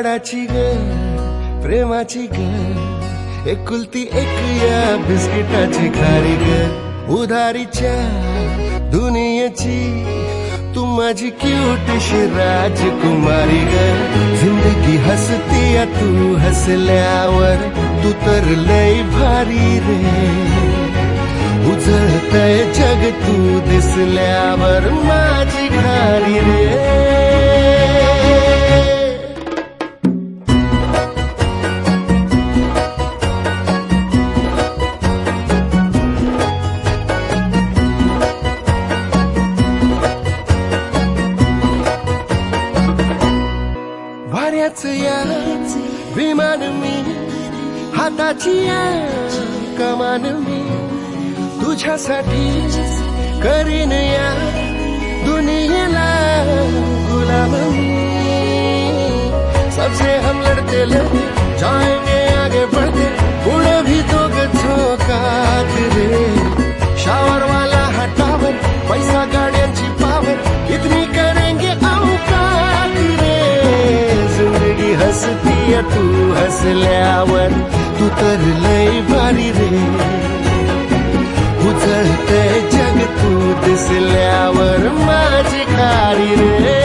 लाडाची ग प्रेमाची ग एकुलती एक या बिस्किटाची खारी ग उधारीच्या दुनियेची तू माझी क्यूटशी राजकुमारी ग जिंदगी हसती या तू हसल्यावर तू तर लय भारी रे उजळतय जग तू दिसल्यावर माझी खारी रे वाऱ्याच या विमान मी हाताची या कमान मी तुझ्यासाठी करीन या दुनियेला गुलाम सबसे हम लड़ते लड़ते जाएंगे आगे बढ़ते उड़े भी तो झोकात रे शावर वाला हटावर पैसा गाड्यांची पावर इतनी करेंगे औकात रे जिंदगी हसती है तू हसल्यावर तू तर लय भारी रे उजळतय जग तू दिसल्यावर माझी खारी रे